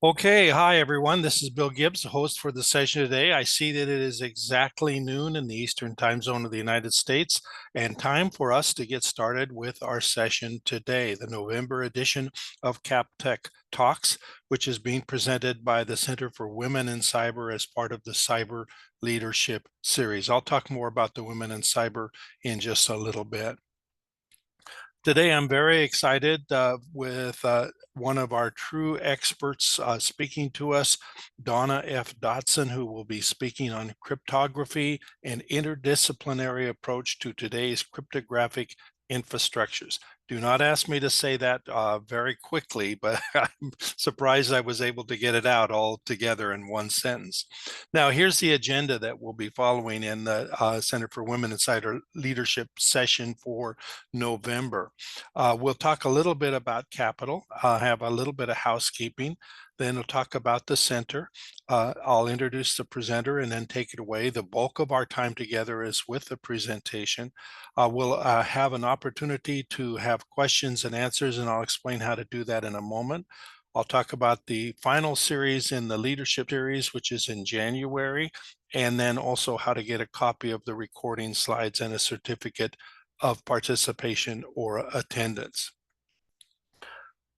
Okay, hi everyone. This is Bill Gibbs, the host for the session today. I see that it is exactly noon in the Eastern Time Zone of the United States, and time for us to get started with our session today, the November edition of CapTech Talks, which is being presented by the Center for Women in Cyber as part of the Cyber Leadership Series. I'll talk more about the women in cyber in just a little bit. Today, I'm very excited with one of our true experts speaking to us, Donna F. Dodson, who will be speaking on cryptography and interdisciplinary approach to today's cryptographic infrastructures. Do not ask me to say that very quickly, but I'm surprised I was able to get it out all together in one sentence. Now, here's the agenda that we'll be following in the Center for Women in Cyber Leadership session for November. We'll talk a little bit about capital, have a little bit of housekeeping, then we'll talk about the center. I'll introduce the presenter and then take it away. The bulk of our time together is with the presentation. We'll have an opportunity to have questions and answers, and I'll explain how to do that in a moment. I'll talk about the final series in the leadership series, which is in January, and then also how to get a copy of the recording slides and a certificate of participation or attendance.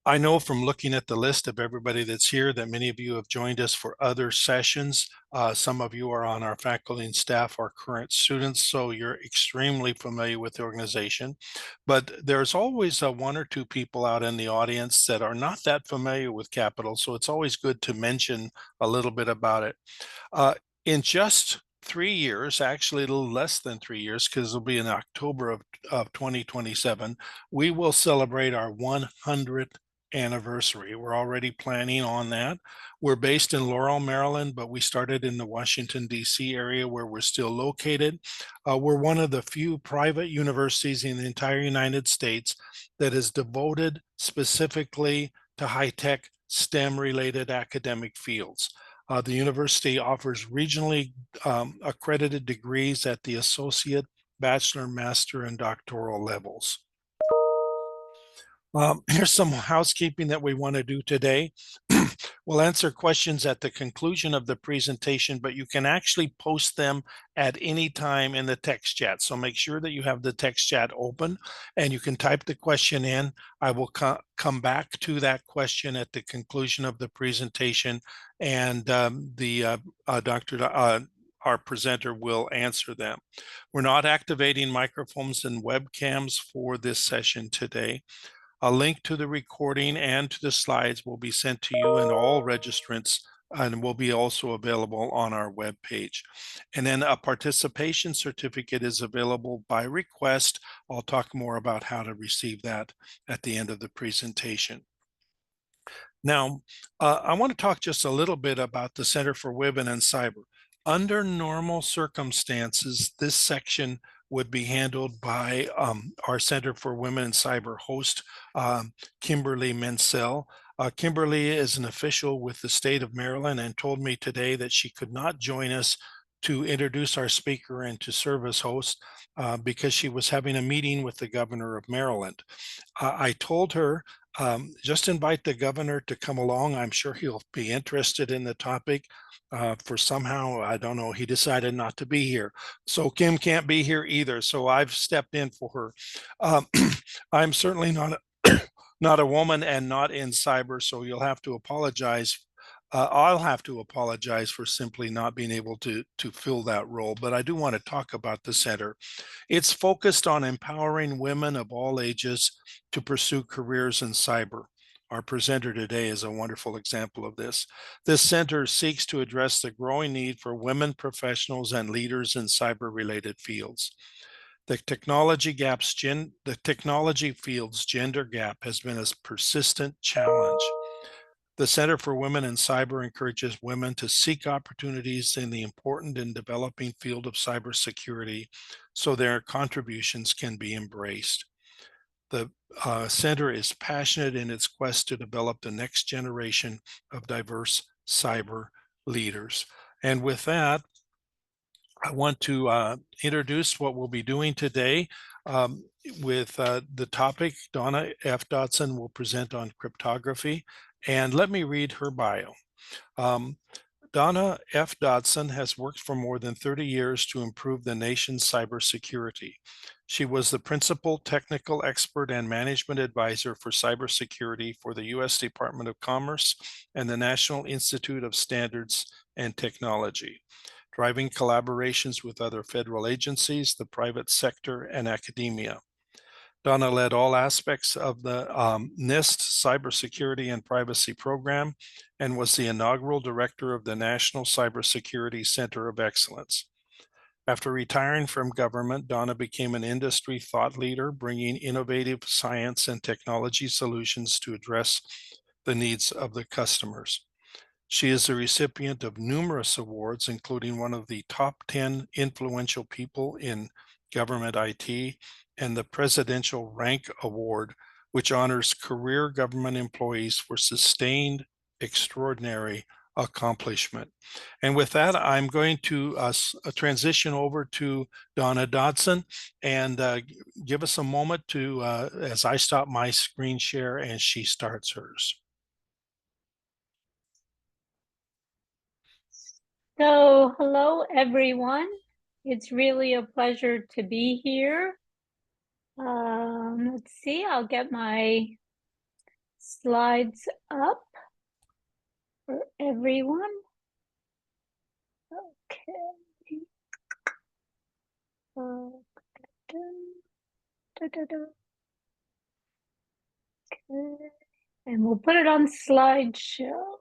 I know from looking at the list of everybody that's here that many of you have joined us for other sessions. Some of you are on our faculty and staff, our current students, so you're extremely familiar with the organization. But there's always one or two people out in the audience that are not that familiar with Capital, so it's always good to mention a little bit about it. In just 3 years, actually a little less than 3 years, because it'll be in October of 2027, we will celebrate our 100th anniversary. We're already planning on that. We're based in Laurel, Maryland, but we started in the Washington, D.C. area where we're still located. We're one of the few private universities in the entire United States that is devoted specifically to high-tech STEM-related academic fields. The university offers regionally accredited degrees at the associate, bachelor, master, and doctoral levels. Here's some housekeeping that we want to do today. We'll answer questions at the conclusion of the presentation, but you can actually post them at any time in the text chat. So make sure that you have the text chat open and you can type the question in. I will come back to that question at the conclusion of the presentation, and our presenter will answer them. We're not activating microphones and webcams for this session today. A link to the recording and to the slides will be sent to you and all registrants and will be also available on our webpage. And then a participation certificate is available by request. I'll talk more about how to receive that at the end of the presentation. Now, I want to talk just a little bit about the Center for Women in Cyber. Under normal circumstances, this section would be handled by our Center for Women in Cyber host, Kimberly Mencel. Kimberly is an official with the state of Maryland and told me today that she could not join us to introduce our speaker and to serve as host because she was having a meeting with the governor of Maryland. I told her, just invite the governor to come along. I'm sure he'll be interested in the topic. For somehow, I don't know, he decided not to be here. So Kim can't be here either. So I've stepped in for her. I'm certainly not a woman and not in cyber, so you'll have to apologize. I'll have to apologize for simply not being able to fill that role, but I do want to talk about the center. It's focused on empowering women of all ages to pursue careers in cyber. Our presenter today is a wonderful example of this. This center seeks to address the growing need for women professionals and leaders in cyber-related fields. The technology field's gender gap has been a persistent challenge. The Center for Women in Cyber encourages women to seek opportunities in the important and developing field of cybersecurity so their contributions can be embraced. The center is passionate in its quest to develop the next generation of diverse cyber leaders. And with that, I want to introduce what we'll be doing today. With the topic, Donna F. Dodson will present on cryptography, And let me read her bio. Donna F. Dodson has worked for more than 30 years to improve the nation's cybersecurity. She was the principal technical expert and management advisor for cybersecurity for the U.S. Department of Commerce and the National Institute of Standards and Technology, driving collaborations with other federal agencies, the private sector, and academia. Donna led all aspects of the NIST cybersecurity and privacy program and was the inaugural director of the National Cybersecurity Center of Excellence. After retiring from government, Donna became an industry thought leader, bringing innovative science and technology solutions to address the needs of the customers. She is the recipient of numerous awards, including one of the top 10 influential people in government IT and the Presidential Rank Award, which honors career government employees for sustained extraordinary accomplishment. And with that, I'm going to transition over to Donna Dodson and give us a moment to, as I stop my screen share and she starts hers. So, hello everyone. It's really a pleasure to be here. Let's see, I'll get my slides up for everyone. Okay. Okay. And we'll put it on slideshow.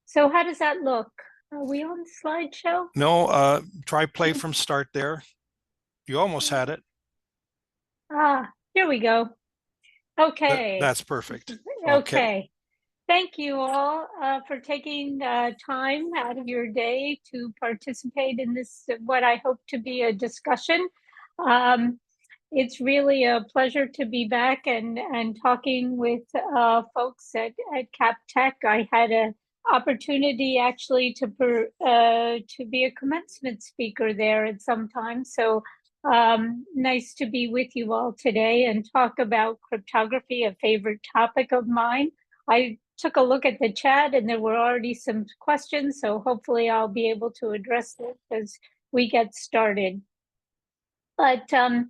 So how does that look? Are we on slideshow? No, try play from start there. You almost had it. Here we go. Okay. That's perfect. Okay. Thank you all for taking time out of your day to participate in this, what I hope to be a discussion. It's really a pleasure to be back and talking with folks at CapTech. I had an opportunity actually to be a commencement speaker there at some time. So nice to be with you all today and talk about cryptography, a favorite topic of mine. I took a look at the chat and there were already some questions, so hopefully I'll be able to address this as we get started. But I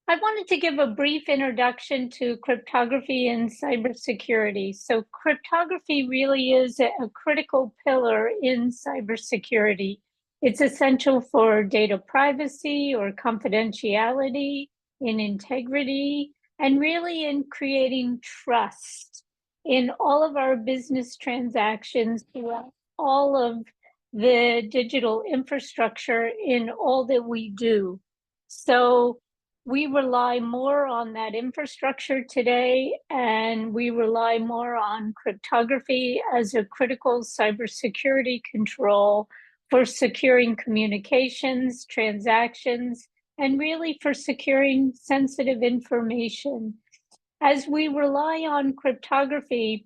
wanted to give a brief introduction to cryptography and cybersecurity. So cryptography really is a critical pillar in cybersecurity. It's essential for data privacy or confidentiality, in integrity, and really in creating trust in all of our business transactions throughout all of the digital infrastructure in all that we do. So we rely more on that infrastructure today, and we rely more on cryptography as a critical cybersecurity control for securing communications, transactions, and really for securing sensitive information. As we rely on cryptography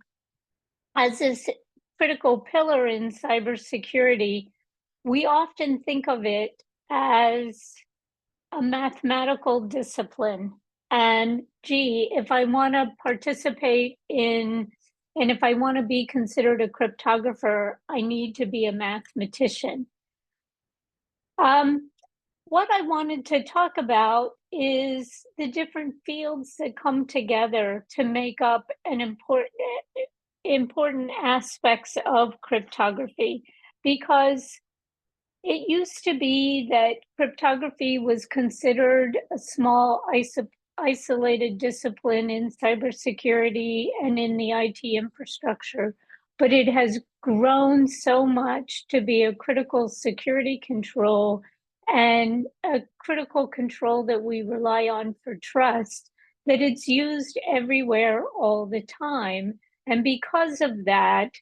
as this critical pillar in cybersecurity, we often think of it as a mathematical discipline. And gee, if I want to participate in, and if I want to be considered a cryptographer, I need to be a mathematician. What I wanted to talk about is the different fields that come together to make up an important aspects of cryptography, because it used to be that cryptography was considered a small isolated discipline in cybersecurity and in the IT infrastructure, but it has grown so much to be a critical security control and a critical control that we rely on for trust, that it's used everywhere all the time. And because of that,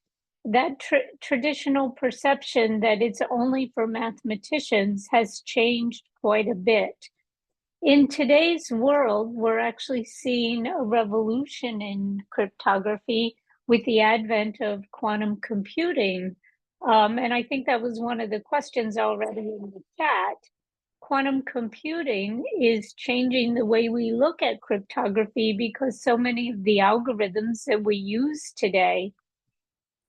traditional perception that it's only for mathematicians has changed quite a bit. In today's world, we're actually seeing a revolution in cryptography with the advent of quantum computing. And I think that was one of the questions already in the chat. quantum computing is changing the way we look at cryptography because so many of the algorithms that we use today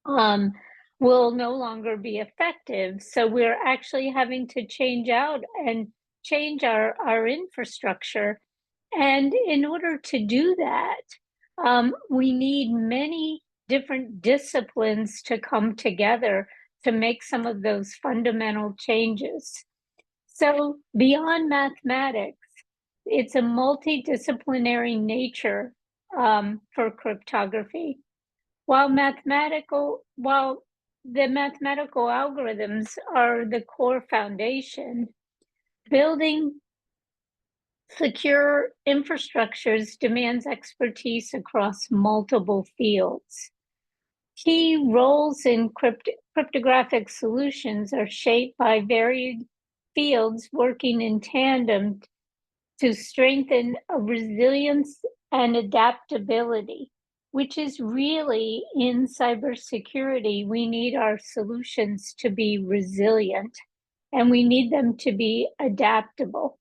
will no longer be effective. So we're actually having to change out and change our infrastructure. And in order to do that, we need many different disciplines to come together to make some of those fundamental changes. So beyond mathematics, it's a multidisciplinary nature for cryptography. While the mathematical algorithms are the core foundation, building secure infrastructures demands expertise across multiple fields. Key roles in cryptographic solutions are shaped by varied fields working in tandem to strengthen resilience and adaptability, which is really in cybersecurity. We need our solutions to be resilient and we need them to be adaptable.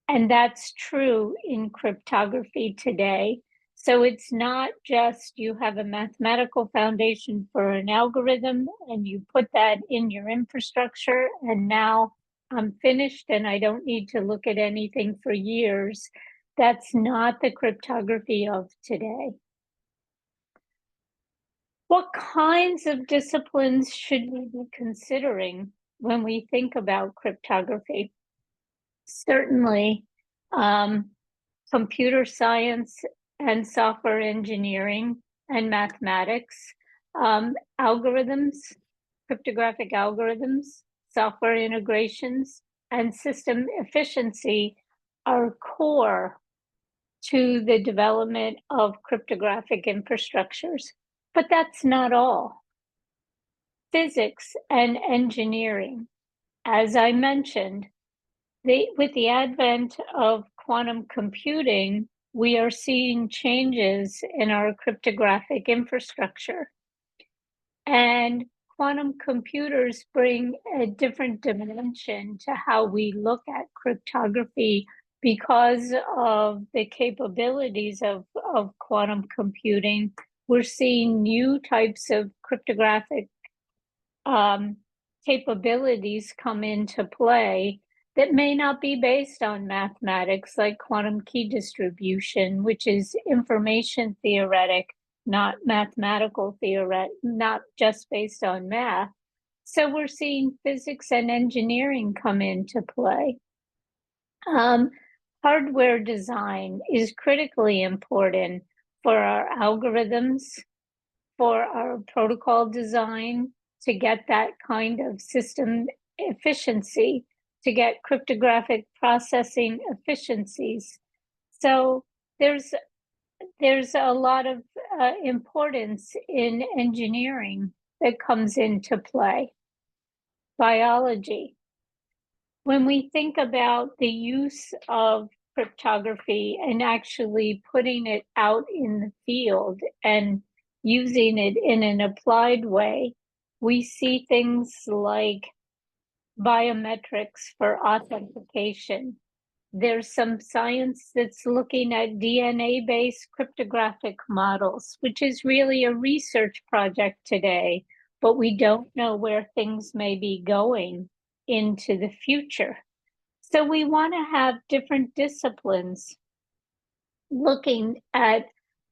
And that's true in cryptography today. So it's not just you have a mathematical foundation for an algorithm and you put that in your infrastructure and now I'm finished and I don't need to look at anything for years. That's not the cryptography of today. What kinds of disciplines should we be considering when we think about cryptography? Certainly, computer science and software engineering and mathematics, algorithms, cryptographic algorithms, software integrations, and system efficiency are core to the development of cryptographic infrastructures. But that's not all. Physics and engineering, as I mentioned, with the advent of quantum computing, we are seeing changes in our cryptographic infrastructure. And quantum computers bring a different dimension to how we look at cryptography because of the capabilities of quantum computing. We're seeing new types of cryptographic capabilities come into play that may not be based on mathematics, like quantum key distribution, which is information theoretic, not mathematical theoretic, not just based on math. So we're seeing physics and engineering come into play. Hardware design is critically important for our algorithms, for our protocol design, to get that kind of system efficiency, to get cryptographic processing efficiencies. So there's a lot of importance in engineering that comes into play. Biology. When we think about the use of cryptography and actually putting it out in the field and using it in an applied way, we see things like biometrics for authentication. There's some science that's looking at DNA-based cryptographic models, which is really a research project today, but we don't know where things may be going into the future. So we want to have different disciplines looking at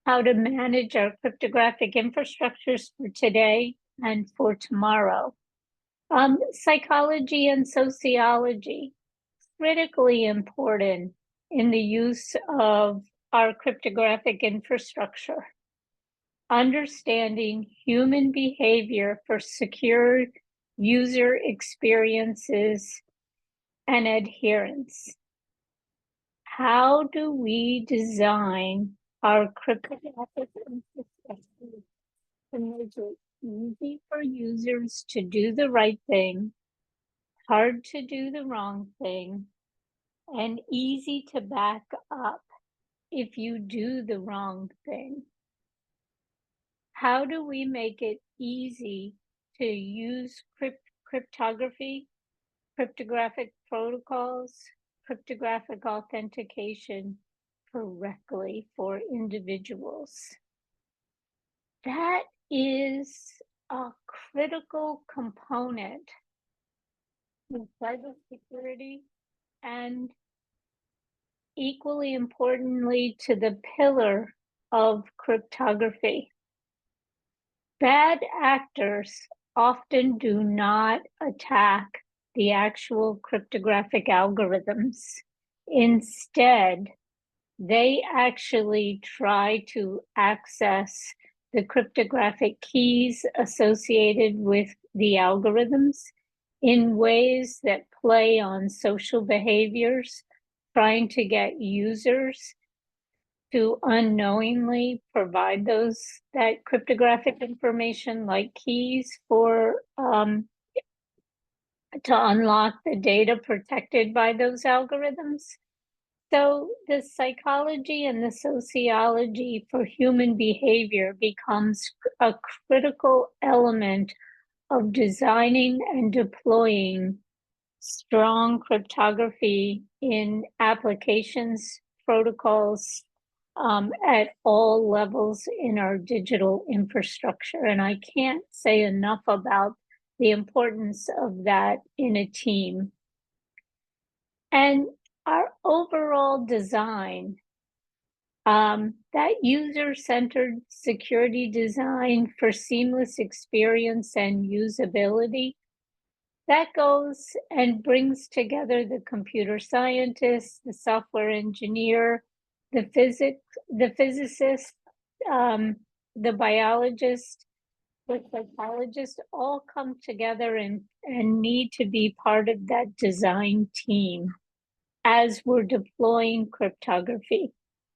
how to manage our cryptographic infrastructures for today and for tomorrow. Psychology and sociology, critically important in the use of our cryptographic infrastructure. Understanding human behavior for secure user experiences and adherence. How do we design our cryptographic infrastructure to make it easy for users to do the right thing, hard to do the wrong thing, and easy to back up if you do the wrong thing? How do we make it easy to use cryptography, cryptographic protocols, cryptographic authentication correctly for individuals. That is a critical component in cybersecurity, and equally importantly to the pillar of cryptography. Bad actors often do not attack the actual cryptographic algorithms. Instead, they actually try to access the cryptographic keys associated with the algorithms in ways that play on social behaviors, trying to get users to unknowingly provide that cryptographic information like keys for to unlock the data protected by those algorithms. So the psychology and the sociology for human behavior becomes a critical element of designing and deploying strong cryptography in applications, protocols, at all levels in our digital infrastructure. And I can't say enough about the importance of that in a team. And our overall design, that user-centered security design for seamless experience and usability, that goes and brings together the computer scientist, the software engineer, the physicist, the biologist, the psychologist, all come together and need to be part of that design team as we're deploying cryptography.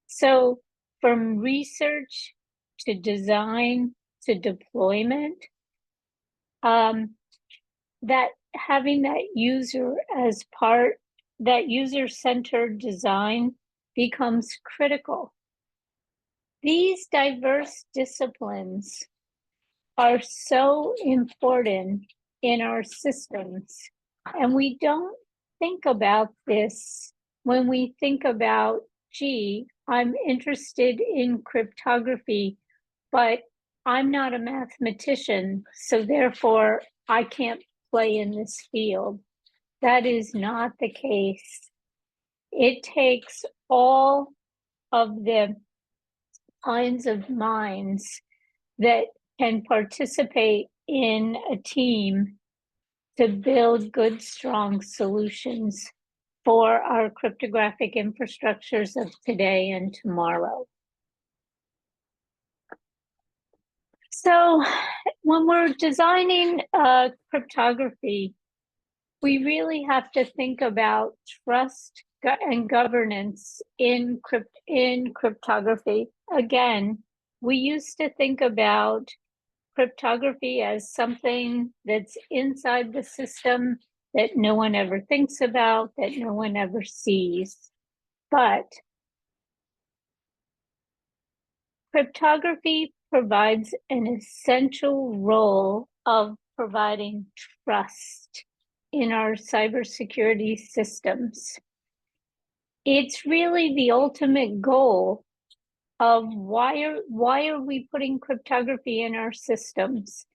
So from research to design to deployment, that having that user as part, that user-centered design becomes critical. These diverse disciplines are so important in our systems, and we don't think about this when we think about, gee, I'm interested in cryptography, but I'm not a mathematician, so therefore I can't play in this field. That is not the case. It takes all of the kinds of minds that can participate in a team to build good, strong solutions for our cryptographic infrastructures of today and tomorrow. So when we're designing cryptography, we really have to think about trust and governance in cryptography. Again, we used to think about cryptography as something that's inside the system that no one ever thinks about, that no one ever sees. But cryptography provides an essential role of providing trust in our cybersecurity systems. It's really the ultimate goal of why are we putting cryptography in our systems?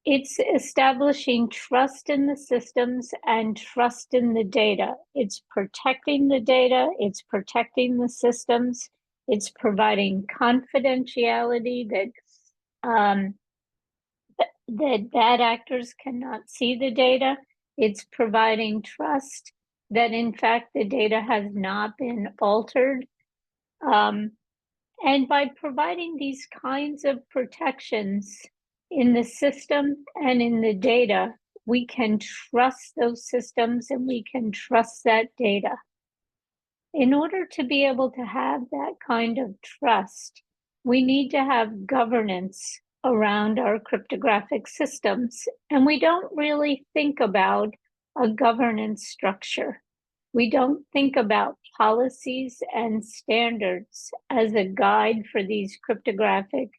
It's establishing trust in the systems and trust in the data. It's protecting the data, it's protecting the systems, it's providing confidentiality that that bad actors cannot see the data. It's providing trust that in fact the data has not been altered. And by providing these kinds of protections in the system and in the data, we can trust those systems and we can trust that data. In order to be able to have that kind of trust, we need to have governance around our cryptographic systems. And we don't really think about a governance structure. We don't think about policies and standards as a guide for these cryptographic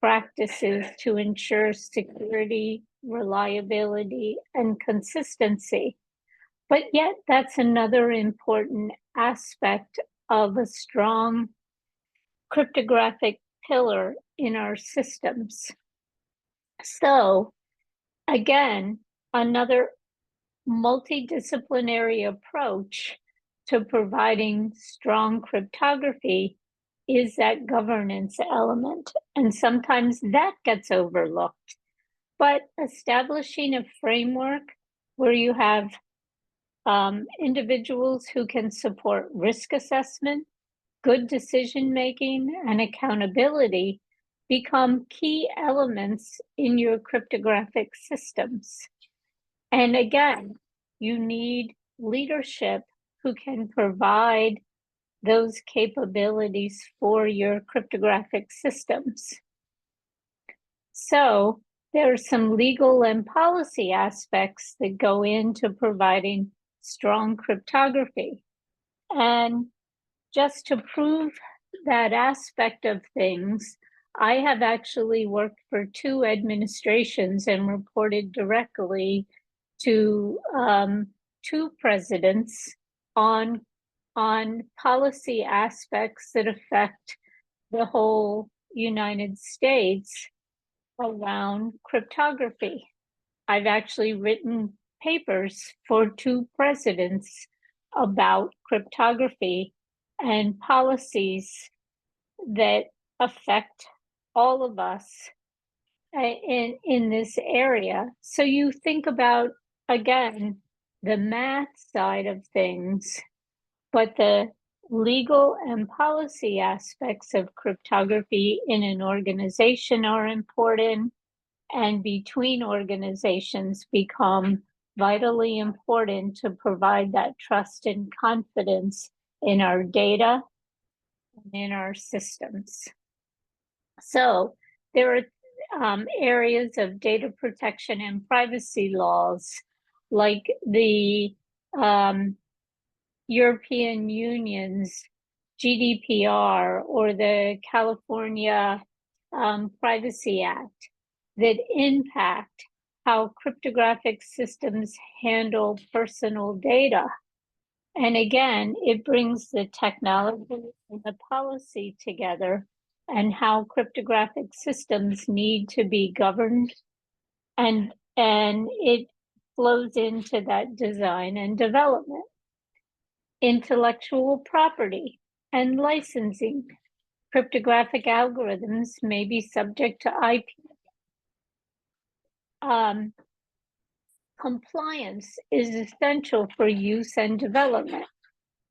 practices to ensure security, reliability, and consistency. But yet, that's another important aspect of a strong cryptographic pillar in our systems. So, again, another multidisciplinary approach to providing strong cryptography is that governance element. And sometimes that gets overlooked. But establishing a framework where you have individuals who can support risk assessment, good decision making, and accountability become key elements in your cryptographic systems. And again, you need leadership who can provide those capabilities for your cryptographic systems. So there are some legal and policy aspects that go into providing strong cryptography. And just to prove that aspect of things, I have actually worked for 2 administrations and reported directly to 2 presidents on policy aspects that affect the whole United States around cryptography. I've actually written papers for 2 presidents about cryptography and policies that affect all of us in this area. So you think about, again, the math side of things, but the legal and policy aspects of cryptography in an organization are important, and between organizations become vitally important to provide that trust and confidence in our data and in our systems. So there are areas of data protection and privacy laws, like the European Union's GDPR or the California Privacy Act, that impact how cryptographic systems handle personal data. And again, it brings the technology and the policy together and how cryptographic systems need to be governed, and it flows into that design and development. Intellectual property and licensing. Cryptographic algorithms may be subject to IP. Compliance is essential for use and development.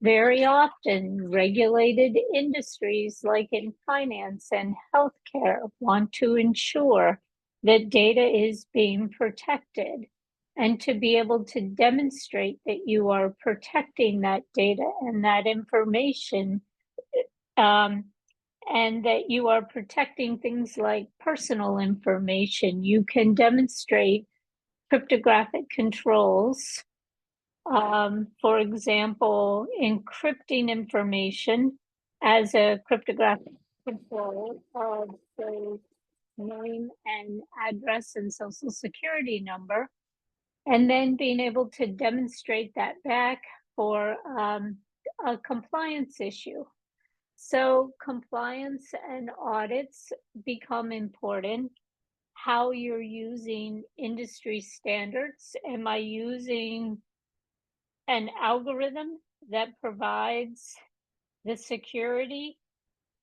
Very often, regulated industries like in finance and healthcare want to ensure that data is being protected, and to be able to demonstrate that you are protecting that data and that information, and that you are protecting things like personal information. You can demonstrate cryptographic controls. For example, encrypting information as a cryptographic control of the name and address and social security number, and then being able to demonstrate that back for a compliance issue. So compliance and audits become important. How you're using industry standards. Am I using an algorithm that provides the security,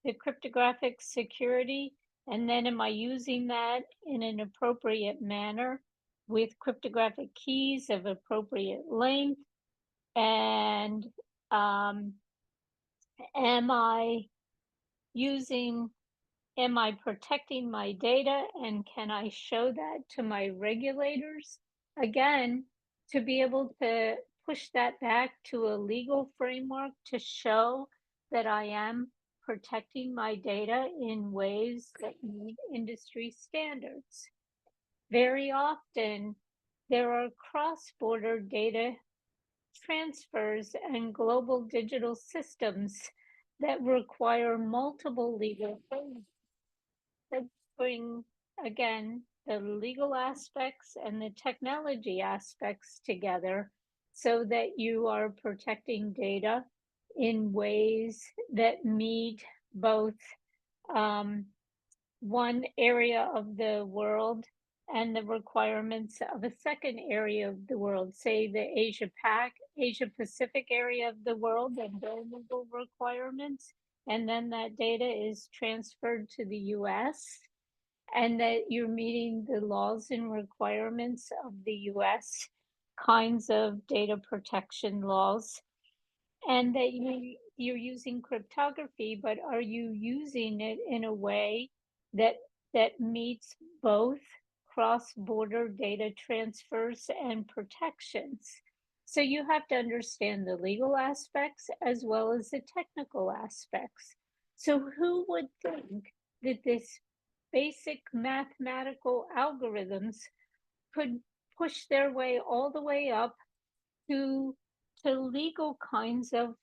the cryptographic security, and then am I using that in an appropriate manner with cryptographic keys of appropriate length? And am I protecting my data, and can I show that to my regulators? Again, to be able to push that back to a legal framework to show that I am protecting my data in ways that meet industry standards. Very often, there are cross-border data transfers and global digital systems that require multiple legal frameworks that bring, again, the legal aspects and the technology aspects together so that you are protecting data in ways that meet both one area of the world and the requirements of a second area of the world, say the Asia Pacific area of the world and their legal requirements, and then that data is transferred to the US, and that you're meeting the laws and requirements of the US kinds of data protection laws, and that you're using cryptography, but are you using it in a way that meets both cross-border data transfers and protections? So you have to understand the legal aspects as well as the technical aspects. So who would think that this basic mathematical algorithms could push their way all the way up to legal kinds of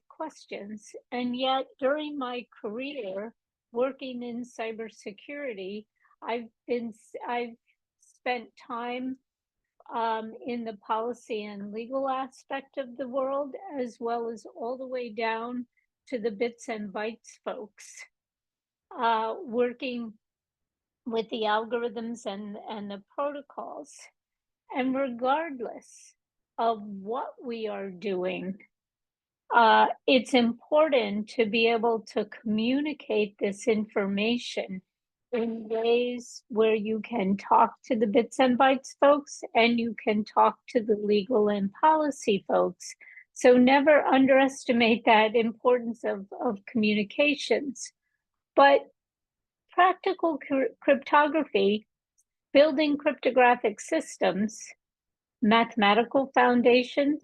questions? And yet during my career working in cybersecurity, I've spent time in the policy and legal aspect of the world, as well as all the way down to the bits and bytes folks, working with the algorithms and the protocols. And regardless of what we are doing, it's important to be able to communicate this information in ways where you can talk to the bits and bytes folks and you can talk to the legal and policy folks. So never underestimate that importance of communications. But practical cryptography, building cryptographic systems, mathematical foundations,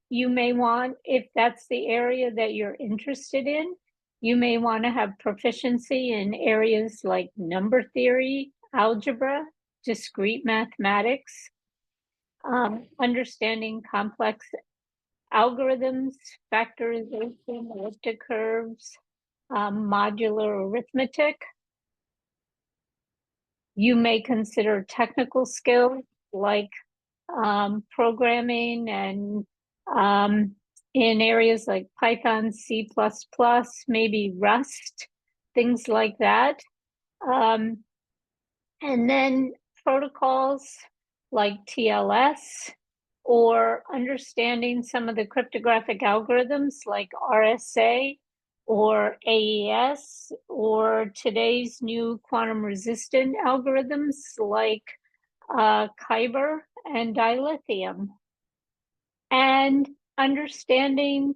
you may want, if that's the area that you're interested in, you may want to have proficiency in areas like number theory, algebra, discrete mathematics, understanding complex algorithms, factorization, elliptic curves, modular arithmetic. You may consider technical skills like programming and in areas like Python, C++, maybe Rust, things like that. And then protocols like TLS, or understanding some of the cryptographic algorithms like RSA or AES, or today's new quantum resistant algorithms like Kyber and dilithium. And understanding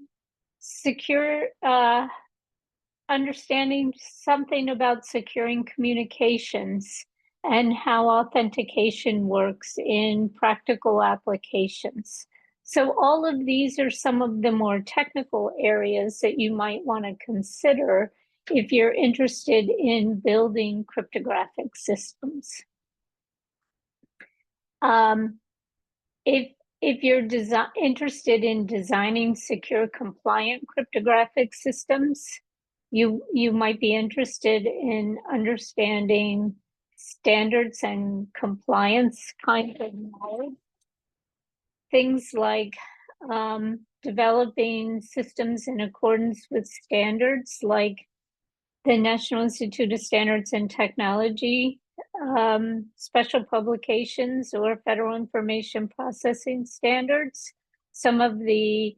understanding something about securing communications and how authentication works in practical applications. So all of these are some of the more technical areas that you might want to consider if you're interested in building cryptographic systems. If you're interested in designing secure, compliant cryptographic systems, you might be interested in understanding standards and compliance kind of knowledge. Things like developing systems in accordance with standards like the National Institute of Standards and Technology, special publications or Federal Information Processing Standards, some of the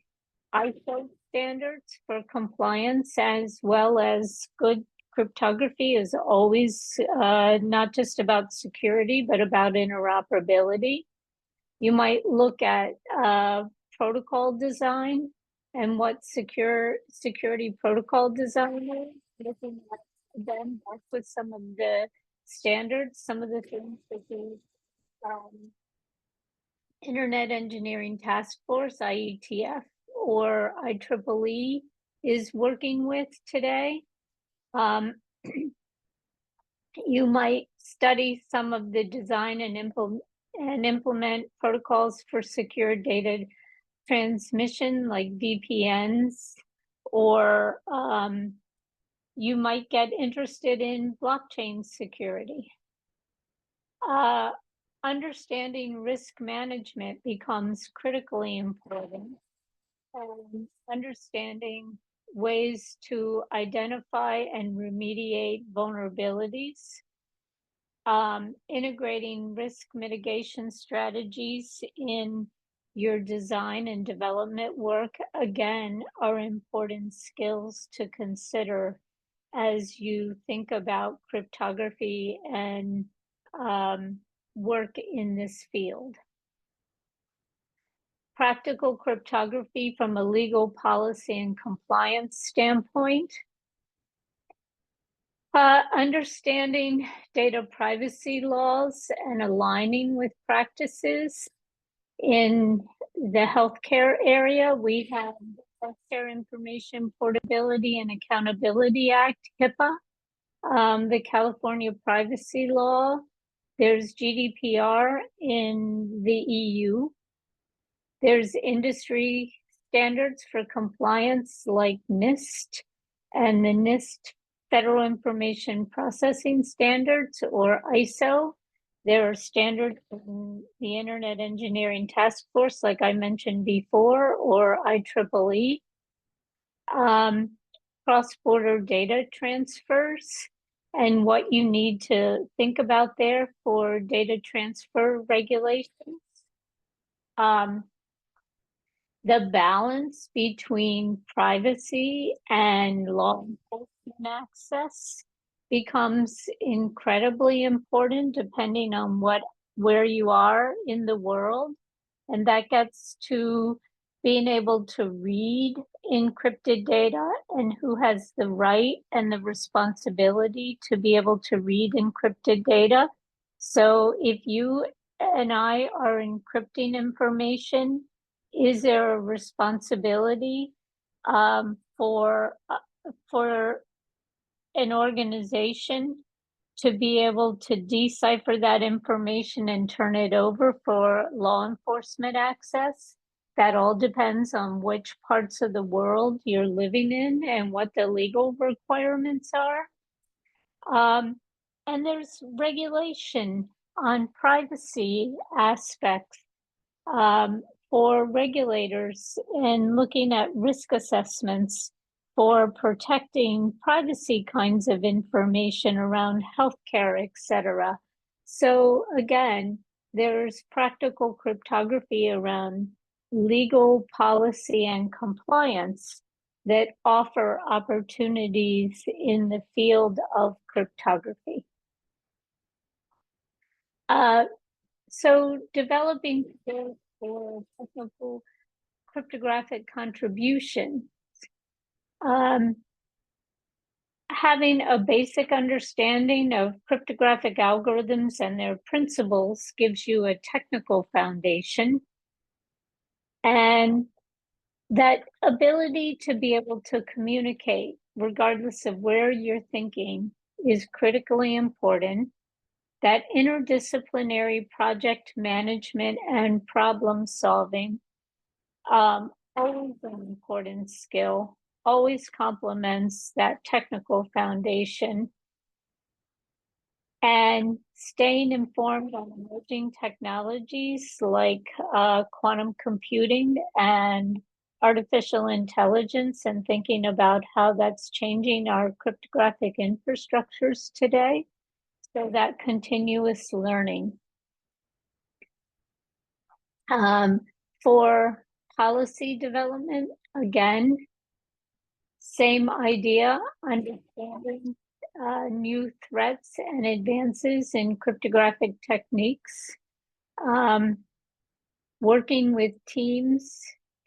ISO standards for compliance, as well as good cryptography is always not just about security, but about interoperability. You might look at protocol design and what security protocol design is, looking at them back with some of the standards, some of the things that the Internet Engineering Task Force, IETF, or IEEE is working with today. You might study some of the design and implement protocols for secure data transmission like VPNs, or you might get interested in blockchain security. understanding risk management becomes critically important. Understanding ways to identify and remediate vulnerabilities, integrating risk mitigation strategies in your design and development work, again, are important skills to consider as you think about cryptography and work in this field. Practical cryptography from a legal policy and compliance standpoint. Understanding data privacy laws and aligning with practices. In the healthcare area, we have the Healthcare Information Portability and Accountability Act, HIPAA, the California Privacy Law. There's GDPR in the EU. There's industry standards for compliance like NIST and the NIST Federal Information Processing Standards, or ISO. There are standards in the Internet Engineering Task Force, like I mentioned before, or IEEE. Cross-border data transfers and what you need to think about there for data transfer regulations. The balance between privacy and law enforcement access becomes incredibly important depending on where you are in the world. And that gets to being able to read encrypted data and who has the right and the responsibility to be able to read encrypted data. So if you and I are encrypting information, is there a responsibility for an organization to be able to decipher that information and turn it over for law enforcement access? That all depends on which parts of the world you're living in and what the legal requirements are. And there's regulation on privacy aspects for regulators and looking at risk assessments for protecting privacy kinds of information around healthcare, et cetera. So again, there's practical cryptography around legal policy and compliance that offer opportunities in the field of cryptography. So developing skills for technical cryptographic contribution. Having a basic understanding of cryptographic algorithms and their principles gives you a technical foundation. And that ability to be able to communicate, regardless of where you're thinking, is critically important. That interdisciplinary project management and problem solving, always an important skill, always complements that technical foundation. And staying informed on emerging technologies like quantum computing and artificial intelligence, and thinking about how that's changing our cryptographic infrastructures today. So that continuous learning. For policy development, again, same idea, understanding new threats and advances in cryptographic techniques, working with teams,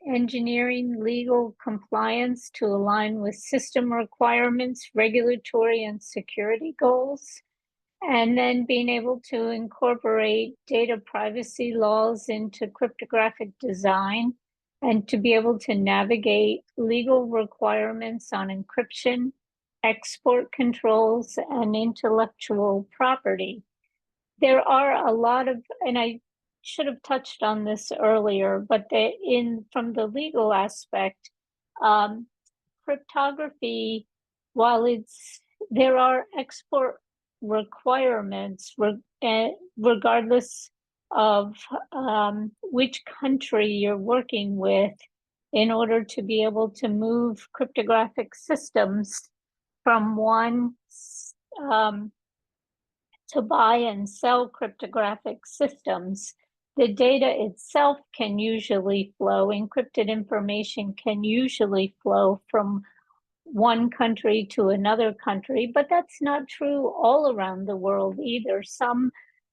engineering legal compliance to align with system requirements, regulatory and security goals, and then being able to incorporate data privacy laws into cryptographic design and to be able to navigate legal requirements on encryption, export controls, and intellectual property. There are a lot of, and I should have touched on this earlier, but from the legal aspect, cryptography, while there are export requirements, regardless of which country you're working with in order to be able to move cryptographic systems from one to buy and sell cryptographic systems. The data itself can usually flow, encrypted information can usually flow from one country to another country, but that's not true all around the world either.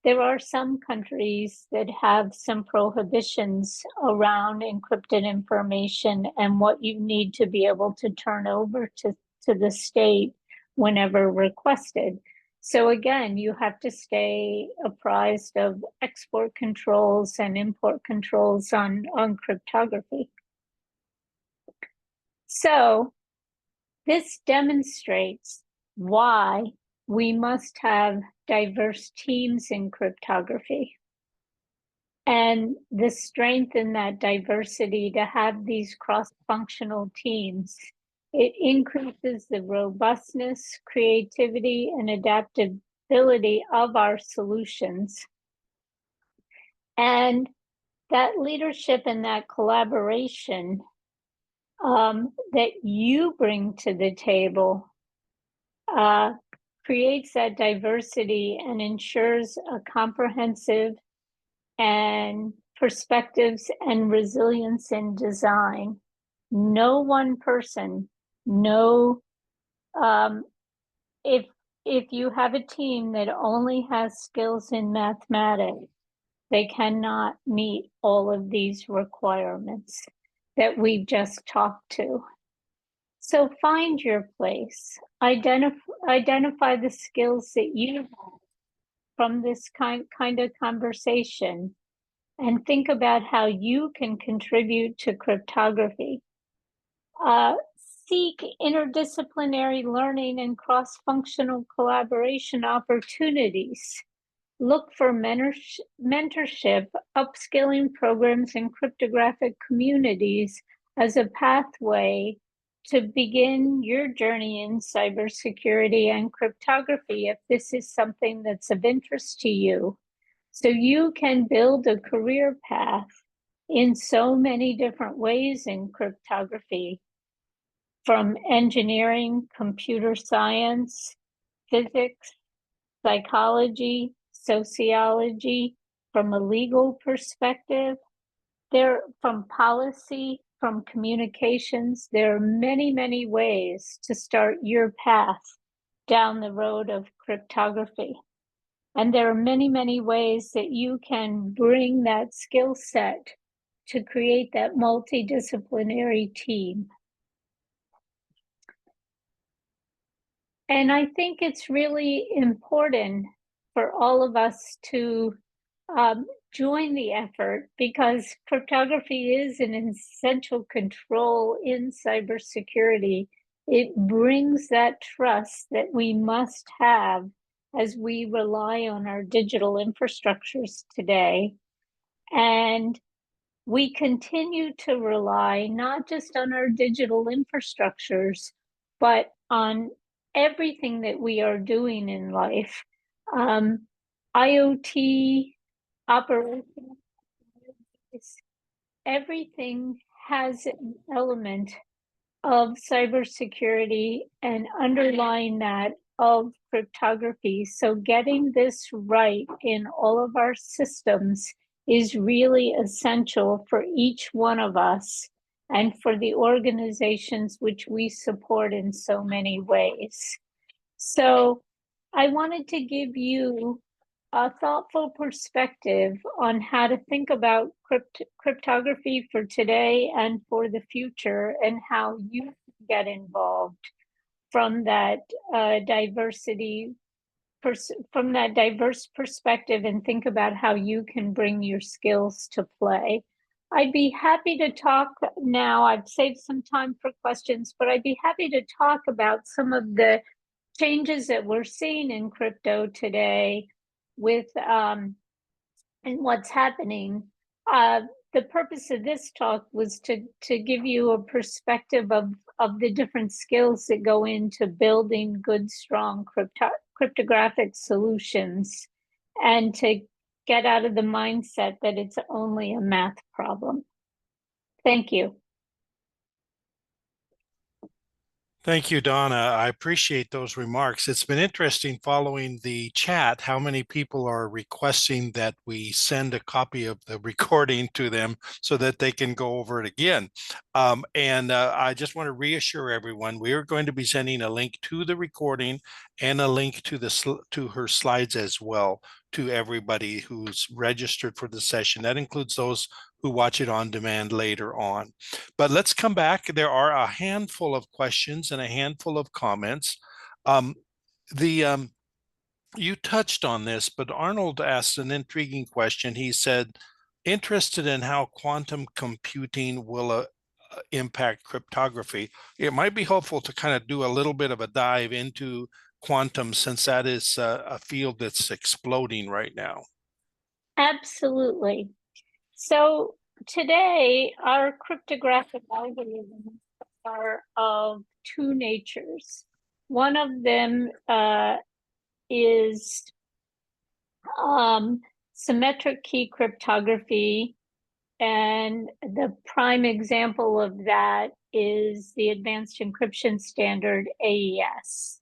There are some countries that have some prohibitions around encrypted information and what you need to be able to turn over to the state whenever requested. So again, you have to stay apprised of export controls and import controls on cryptography. So this demonstrates why we must have diverse teams in cryptography and the strength in that diversity to have these cross-functional teams. It increases the robustness, creativity, and adaptability of our solutions. And that leadership and that collaboration that you bring to the table creates that diversity and ensures a comprehensive and perspectives and resilience in design. No one person, if you have a team that only has skills in mathematics, they cannot meet all of these requirements that we've just talked to. So find your place, identify the skills that you have from this kind of conversation, and think about how you can contribute to cryptography. Seek interdisciplinary learning and cross-functional collaboration opportunities. Look for mentorship, upskilling programs in cryptographic communities as a pathway to begin your journey in cybersecurity and cryptography if this is something that's of interest to you. So you can build a career path in so many different ways in cryptography, from engineering, computer science, physics, psychology, sociology, from a legal perspective, from policy, from communications. There are many, many ways to start your path down the road of cryptography. And there are many, many ways that you can bring that skill set to create that multidisciplinary team. And I think it's really important for all of us to join the effort, because cryptography is an essential control in cybersecurity. It brings that trust that we must have as we rely on our digital infrastructures today. And we continue to rely not just on our digital infrastructures, but on everything that we are doing in life. IoT, operational, everything has an element of cybersecurity and underlying that of cryptography. So getting this right in all of our systems is really essential for each one of us and for the organizations which we support in so many ways. So I wanted to give you a thoughtful perspective on how to think about cryptography for today and for the future, and how you can get involved from that from that diverse perspective, and think about how you can bring your skills to play. I'd be happy to talk now. I've saved some time for questions, but I'd be happy to talk about some of the changes that we're seeing in crypto today with and what's happening. The purpose of this talk was to give you a perspective of the different skills that go into building good, strong cryptographic solutions, and to get out of the mindset that it's only a math problem. Thank you. Thank you, Donna. I appreciate those remarks. It's been interesting following the chat how many people are requesting that we send a copy of the recording to them so that they can go over it again. I just want to reassure everyone, we are going to be sending a link to the recording and a link to her slides as well to everybody who's registered for the session. That includes those who watch it on demand later on. But let's come back. There are a handful of questions and a handful of comments. Um, you touched on this, but Arnold asked an intriguing question. He said, interested in how quantum computing will impact cryptography. It might be helpful to kind of do a little bit of a dive into quantum, since that is a field that's exploding right now. Absolutely. So today, our cryptographic algorithms are of two natures. One of them is symmetric key cryptography, and the prime example of that is the Advanced Encryption Standard, AES.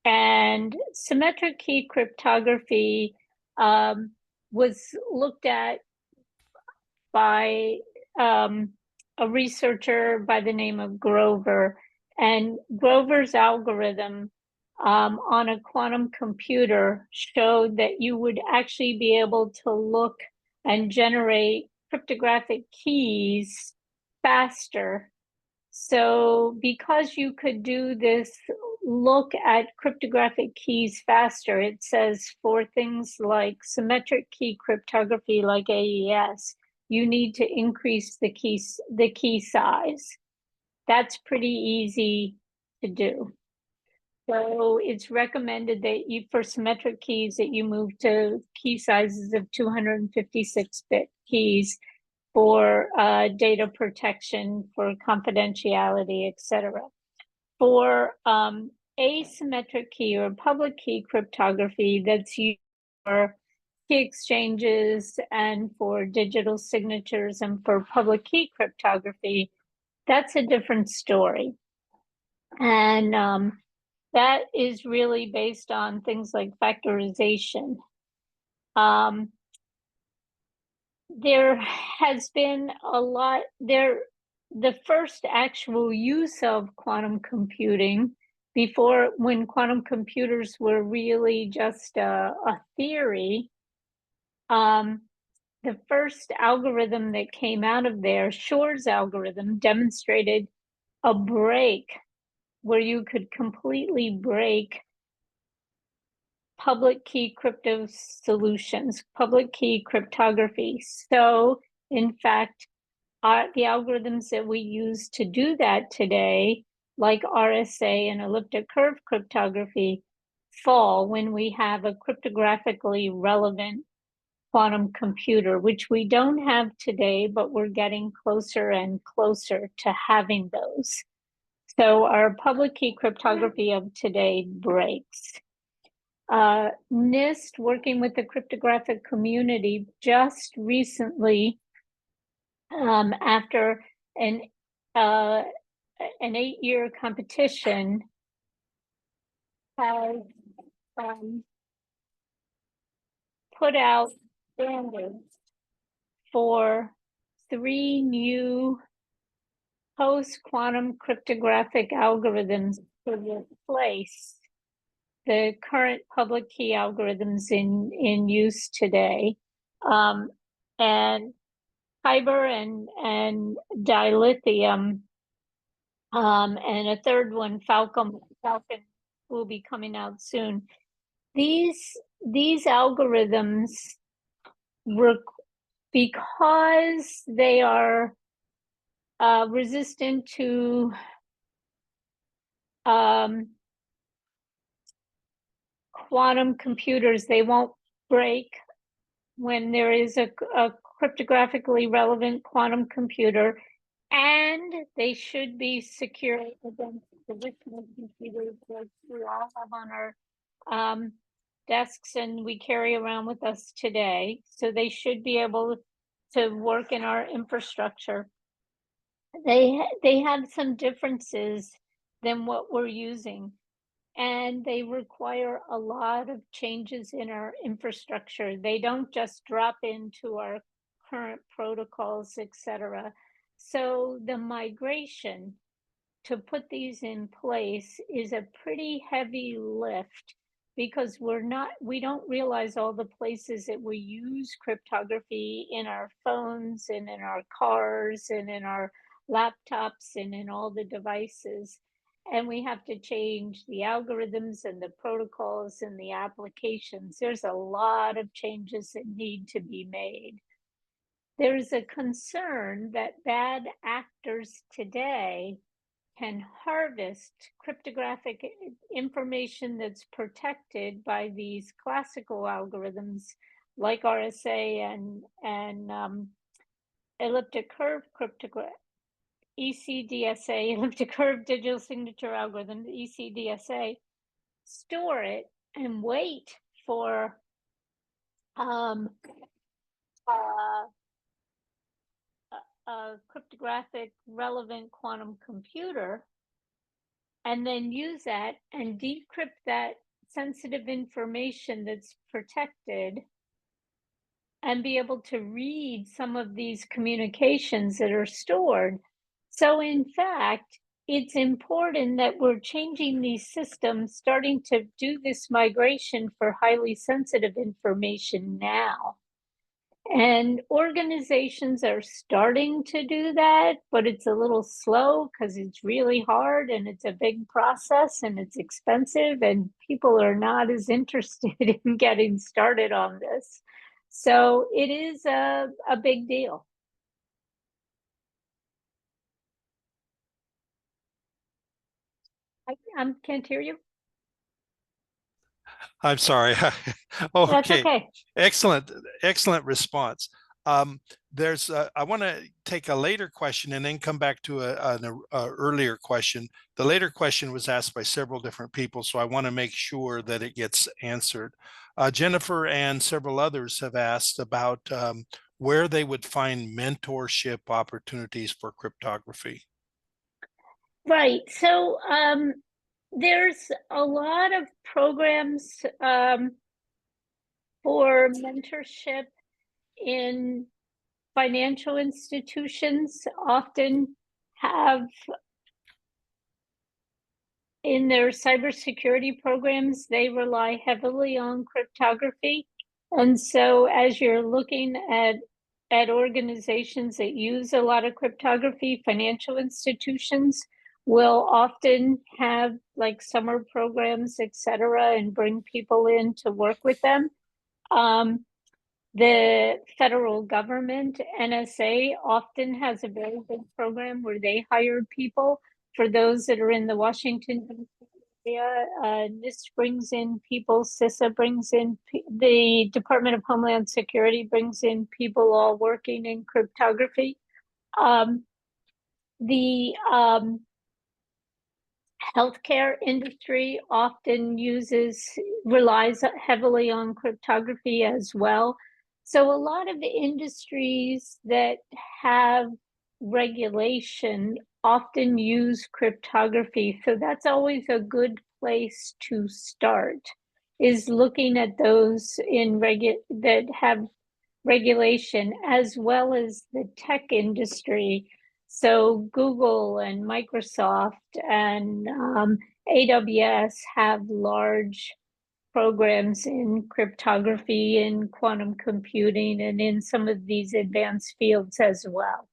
And symmetric key cryptography was looked at by a researcher by the name of Grover. And Grover's algorithm on a quantum computer showed that you would actually be able to look and generate cryptographic keys faster. So because you could do this look at cryptographic keys faster, it says for things like symmetric key cryptography like AES, you need to increase the key size. That's pretty easy to do. So it's recommended that you, for symmetric keys, that you move to key sizes of 256-bit keys for data protection, for confidentiality, etc. For asymmetric key or public key cryptography, that's used for key exchanges and for digital signatures and for public key cryptography, that's a different story. And that is really based on things like factorization. There has been a lot there. The first actual use of quantum computing, before, when quantum computers were really just a theory, the first algorithm that came out of there, Shor's algorithm, demonstrated a break where you could completely break public key crypto solutions, public key cryptography. So in fact, the algorithms that we use to do that today, like RSA and elliptic curve cryptography, fall when we have a cryptographically relevant quantum computer, which we don't have today, but we're getting closer and closer to having those. So our public key cryptography of today breaks. NIST, working with the cryptographic community, just recently, after an 8-year competition, has put out standards for 3 new post-quantum cryptographic algorithms to replace the current public key algorithms in use today. And Kyber and dilithium, and a third one, Falcon, will be coming out soon. These algorithms, because they are resistant to quantum computers, they won't break when there is a cryptographically relevant quantum computer, and they should be secure against traditional computers like we all have on our desks and we carry around with us today. So they should be able to work in our infrastructure. They have some differences than what we're using, and they require a lot of changes in our infrastructure. They don't just drop into our current protocols, etc. So the migration to put these in place is a pretty heavy lift because we don't realize all the places that we use cryptography in our phones and in our cars and in our laptops and in all the devices. And we have to change the algorithms and the protocols and the applications. There's a lot of changes that need to be made. There's a concern that bad actors today can harvest cryptographic information that's protected by these classical algorithms like RSA and elliptic curve cryptography, ECDSA, elliptic curve digital signature algorithm, ECDSA, store it and wait for a cryptographic relevant quantum computer, and then use that and decrypt that sensitive information that's protected and be able to read some of these communications that are stored. So in fact, it's important that we're changing these systems, starting to do this migration for highly sensitive information now. And organizations are starting to do that, but it's a little slow because it's really hard and it's a big process and it's expensive and people are not as interested in getting started on this. So it is a big deal. I can't hear you. I'm sorry. That's Okay, okay. excellent response. I want to take a later question and then come back to an earlier question. The later question was asked by several different people, so I want to make sure that it gets answered. Jennifer and several others have asked about where they would find mentorship opportunities for cryptography. Right. So there's a lot of programs for mentorship in financial institutions. Often have in their cybersecurity programs, they rely heavily on cryptography. And so as you're looking at organizations that use a lot of cryptography, financial institutions will often have like summer programs, et cetera, and bring people in to work with them. The federal government, NSA, often has a very big program where they hire people. For those that are in the Washington area, NIST brings in people, CISA brings in, the Department of Homeland Security brings in people all working in cryptography. The healthcare industry often relies heavily on cryptography as well. So a lot of the industries that have regulation often use cryptography. So that's always a good place to start, is looking at those that have regulation, as well as the tech industry. So Google and Microsoft and AWS have large programs in cryptography and quantum computing and in some of these advanced fields as well,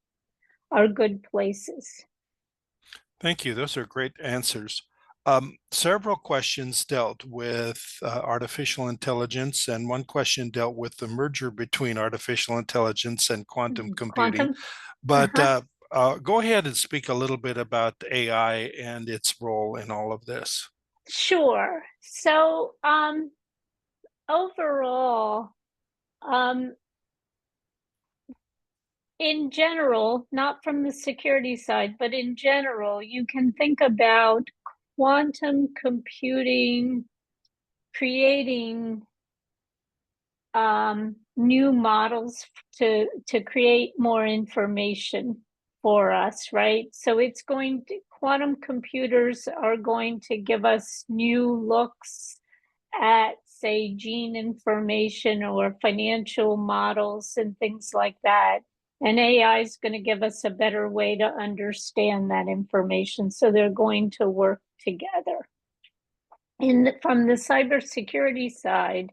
are good places. Thank you. Those are great answers. Several questions dealt with artificial intelligence, and one question dealt with the merger between artificial intelligence and quantum computing. Quantum? But go ahead and speak a little bit about AI and its role in all of this. Sure. So overall, in general, not from the security side, but in general, you can think about quantum computing creating new models to create more information for us, right? So it's going to, quantum computers are going to give us new looks at, say, gene information or financial models and things like that. And AI is going to give us a better way to understand that information. So they're going to work together. From the cybersecurity side,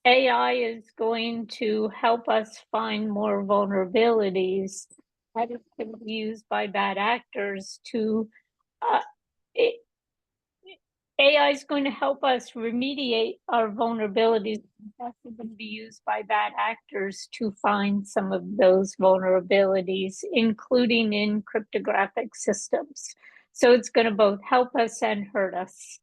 AI is going to help us find more vulnerabilities that is going to be used by bad actors to uh, AI is going to help us remediate our vulnerabilities. That's going to be used by bad actors to find some of those vulnerabilities, including in cryptographic systems. So it's going to both help us and hurt us.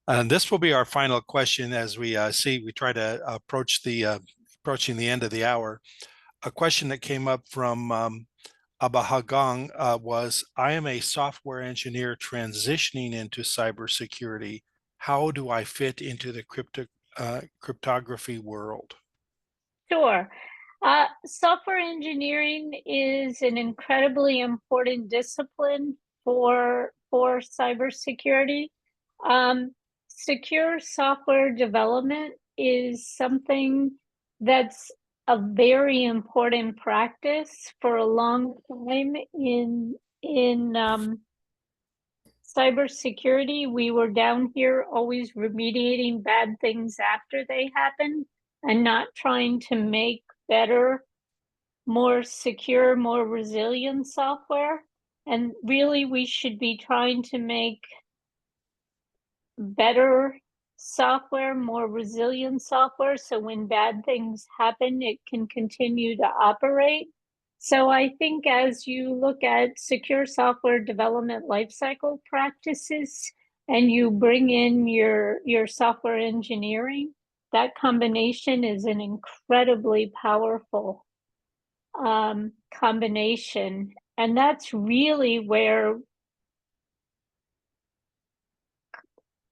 And this will be our final question as we we try to approaching the end of the hour. A question that came up from Abahagang was, I am a software engineer transitioning into cybersecurity. How do I fit into the cryptography world? Sure. Software engineering is an incredibly important discipline for cybersecurity. Secure software development is something that's a very important practice. For a long time in cybersecurity, we were down here always remediating bad things after they happen and not trying to make better, more secure, more resilient software. And really, we should be trying to make better software, more resilient software, so when bad things happen, it can continue to operate. So I think as you look at secure software development lifecycle practices and you bring in your software engineering, that combination is an incredibly powerful combination. And that's really where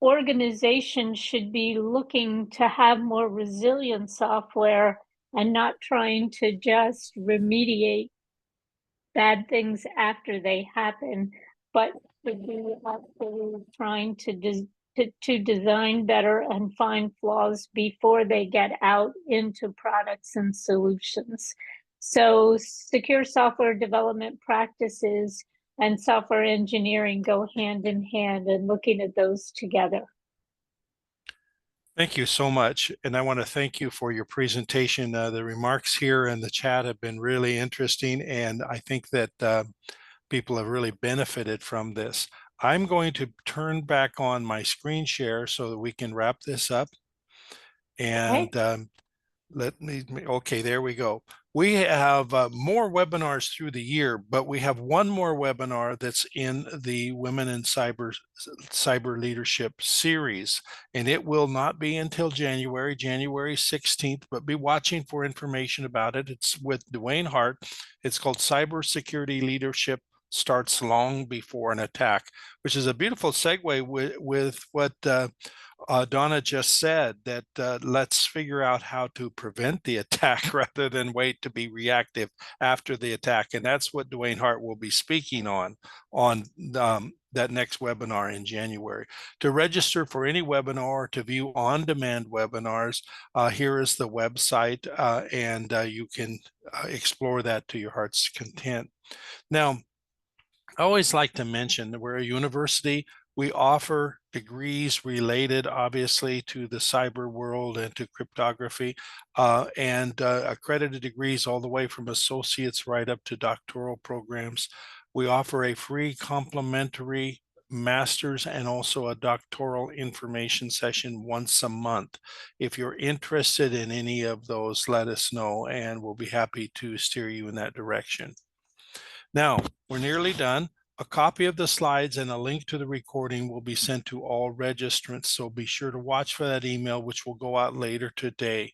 organizations should be looking to have more resilient software and not trying to just remediate bad things after they happen, but to be actually trying to design better and find flaws before they get out into products and solutions. So secure software development practices and software engineering go hand in hand, and looking at those together. Thank you so much. And I want to thank you for your presentation. The remarks here in the chat have been really interesting, and I think that people have really benefited from this. I'm going to turn back on my screen share so that we can wrap this up. And okay, there we go. We have more webinars through the year, but we have one more webinar that's in the Women in Cyber Leadership series, and it will not be until January 16th, but be watching for information about it. It's with Dwayne Hart. It's called Cybersecurity Leadership Starts Long Before an Attack, which is a beautiful segue with what Donna just said, that let's figure out how to prevent the attack rather than wait to be reactive after the attack. And that's what Dwayne Hart will be speaking on that next webinar in January. To register for any webinar or to view on-demand webinars, here is the website, and you can explore that to your heart's content. Now, I always like to mention that we're a university. We offer degrees related, obviously, to the cyber world and to cryptography, and accredited degrees all the way from associates right up to doctoral programs. We offer a free complimentary master's and also a doctoral information session once a month. If you're interested in any of those, let us know, and we'll be happy to steer you in that direction. Now, we're nearly done. A copy of the slides and a link to the recording will be sent to all registrants, so be sure to watch for that email, which will go out later today.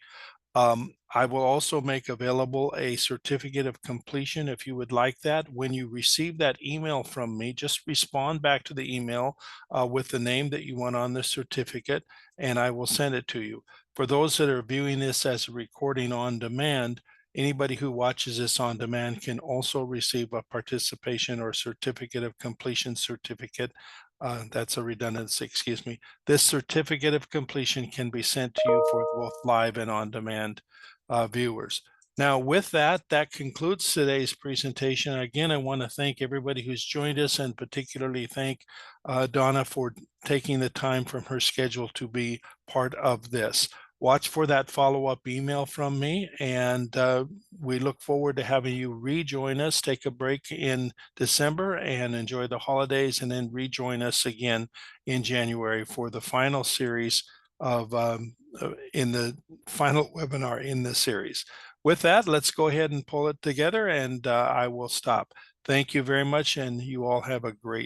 I will also make available a certificate of completion if you would like that. When you receive that email from me, just respond back to the email with the name that you want on the certificate, and I will send it to you. For those that are viewing this as a recording on demand, anybody who watches this on demand can also receive a participation or certificate of completion certificate. That's a redundancy, excuse me. This certificate of completion can be sent to you for both live and on-demand viewers. Now, with that, that concludes today's presentation. Again, I want to thank everybody who's joined us, and particularly thank Donna for taking the time from her schedule to be part of this. Watch for that follow-up email from me, and we look forward to having you rejoin us, take a break in December and enjoy the holidays, and then rejoin us again in January for the final series of in the final webinar in the series. With that, let's go ahead and pull it together, and I will stop. Thank you very much, and you all have a great